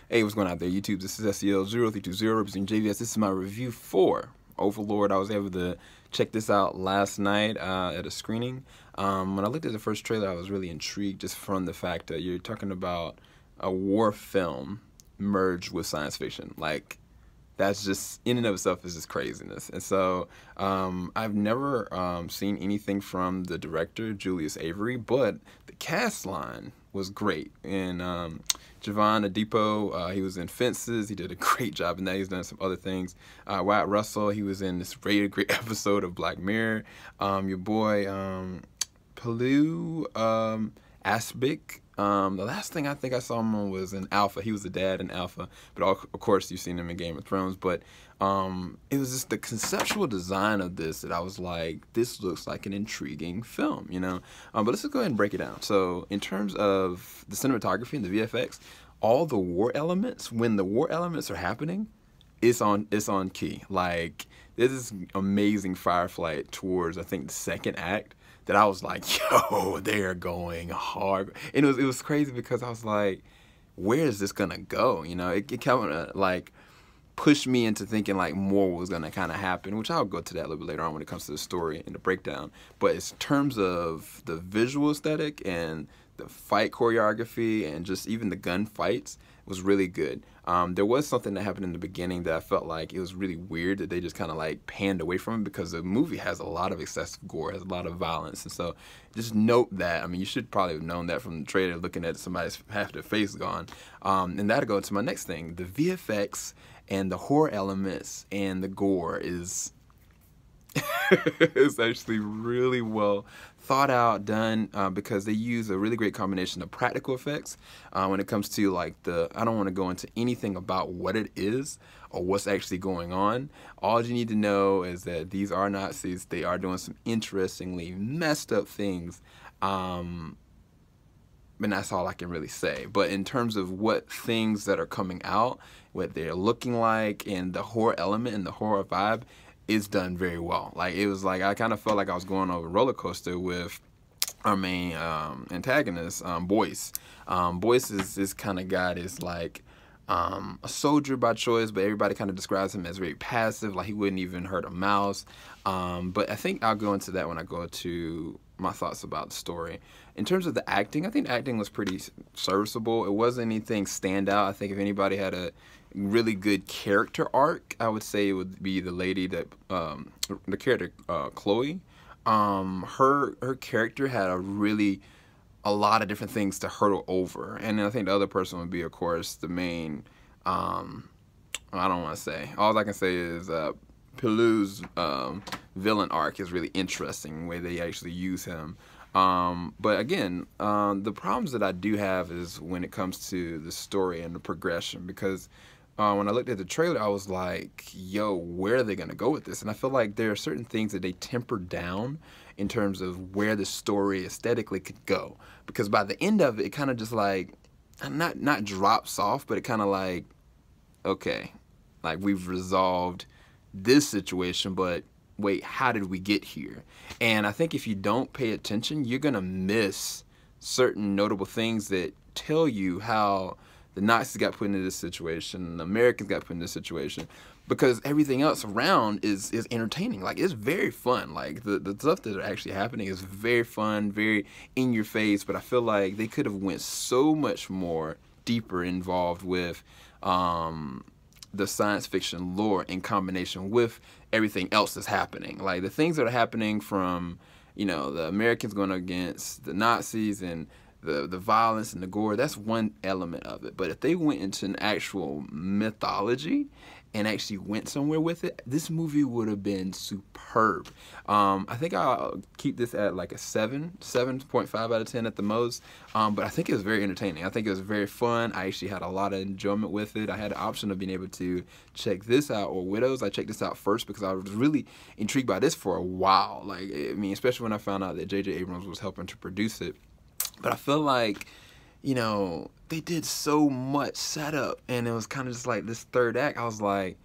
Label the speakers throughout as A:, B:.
A: Hey, what's going on out there, YouTube? This is SEL0320 representing JVS. This is my review for Overlord. I was able to check this out last night at a screening. When I looked at the first trailer, I was really intrigued just from the fact that you're talking about a war film merged with science fiction. Like, that's just, in and of itself, is just craziness. And so I've never seen anything from the director, Julius Avery, but the cast line was great. And Javon Adipo, he was in Fences. He did a great job in that. He's done some other things. Wyatt Russell, he was in this rated great episode of Black Mirror. Your boy, Palu Asbic. The last thing I think I saw him on was in Alpha. He was the dad in Alpha, but of course you've seen him in Game of Thrones. But it was just the conceptual design of this that I was like, this looks like an intriguing film, you know. But let's just go ahead and break it down. So in terms of the cinematography and the VFX, all the war elements, when the war elements are happening, it's on key. Like, this is amazing firefight towards, I think, the second act, that I was like, yo, they're going hard. And it was crazy because I was like, where is this gonna go? You know, it kind of like pushed me into thinking like more was gonna kind of happen, which I'll go to that a little bit later on when it comes to the story and the breakdown. But in terms of the visual aesthetic and the fight choreography and just even the gun fights was really good. There was something that happened in the beginning that I felt like it was really weird that they just kind of like panned away from it, because the movie has a lot of excessive gore, has a lot of violence, and so just note that. I mean, you should probably have known that from the trailer, looking at somebody's half their face gone. And that'll go to my next thing. The VFX and the horror elements and the gore is it's actually really well thought out, done, because they use a really great combination of practical effects when it comes to like I don't want to go into anything about what it is or what's actually going on. All you need to know is that these are Nazis. They are doing some interestingly messed up things. And that's all I can really say. But in terms of what things that are coming out, what they're looking like, and the horror element and the horror vibe, is done very well. Like, it was like I kind of felt like I was going over a roller coaster with our main antagonist, Boyce. Boyce is this kind of guy that's like a soldier by choice, but everybody kind of describes him as very passive, like he wouldn't even hurt a mouse. But I think I'll go into that when I go to my thoughts about the story. In terms of the acting, I think the acting was pretty serviceable. It wasn't anything standout. I think if anybody had a really good character arc, I would say it would be the lady that the character Chloe. Her character had a lot of different things to hurdle over, and I think the other person would be, of course, the main I don't want to say, all I can say is Pilu's villain arc is really interesting, the way they actually use him. But again, the problems that I do have is when it comes to the story and the progression, because when I looked at the trailer, I was like, yo, where are they going to go with this? And I feel like there are certain things that they tempered down in terms of where the story aesthetically could go. Because by the end of it, it kind of just like, not drops off, but it kind of like, okay, like we've resolved this situation, but wait, how did we get here? And I think if you don't pay attention, you're going to miss certain notable things that tell you how the Nazis got put into this situation, the Americans got put in this situation, because everything else around is entertaining. Like, it's very fun. Like, the stuff that are actually happening is very fun, very in your face, but I feel like they could have went so much more deeper involved with the science fiction lore in combination with everything else that's happening. Like, the things that are happening from, you know, the Americans going against the Nazis and the violence and the gore, that's one element of it. But if they went into an actual mythology and actually went somewhere with it, this movie would have been superb. I think I'll keep this at like a 7.5 out of 10 at the most. But I think it was very entertaining. I think it was very fun. I actually had a lot of enjoyment with it. I had the option of being able to check this out or Widows. I checked this out first because I was really intrigued by this for a while. Like, I mean, especially when I found out that J.J. Abrams was helping to produce it. But I feel like, you know, they did so much setup, and it was kind of just like this third act. I was like,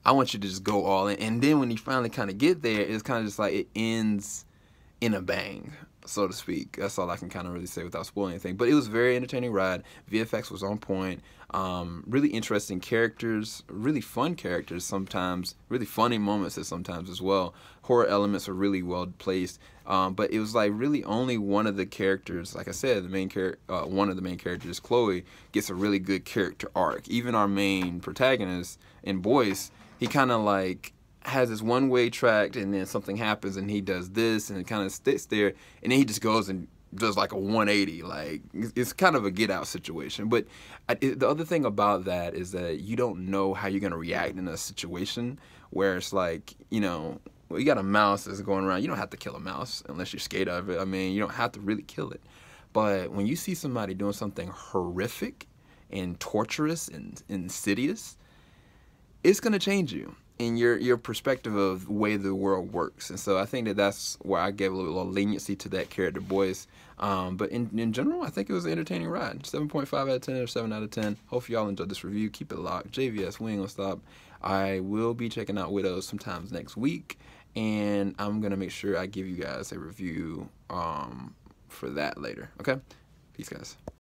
A: I want you to just go all in. And then when you finally kind of get there, it's kind of just like it ends in a bang. so to speak. That's all I can kind of really say without spoiling anything. But it was a very entertaining ride. VFX was on point. Really interesting characters, really fun characters sometimes, really funny moments at sometimes as well. Horror elements are really well placed. But it was like really only one of the characters, like I said, one of the main characters, Chloe, gets a really good character arc. Even our main protagonist in Boyce, he kind of like has this one-way track, and then something happens and he does this and it kind of sits there, and then he just goes and does like a 180. Like, it's kind of a Get Out situation. But the other thing about that is that you don't know how you're going to react in a situation where it's like, you know, well, you got a mouse that's going around. You don't have to kill a mouse unless you're scared of it. I mean, you don't have to really kill it. But when you see somebody doing something horrific and torturous and insidious, it's going to change you in your perspective of the way the world works. And so I think that that's where I gave a little leniency to that character Boyce. But in general, I think it was an entertaining ride. 7.5 out of 10 or 7 out of 10. Hope y'all enjoyed this review. Keep it locked. JVS, we ain't gonna stop. I will be checking out Widows sometimes next week, and I'm gonna make sure I give you guys a review for that later. Okay? Peace, guys.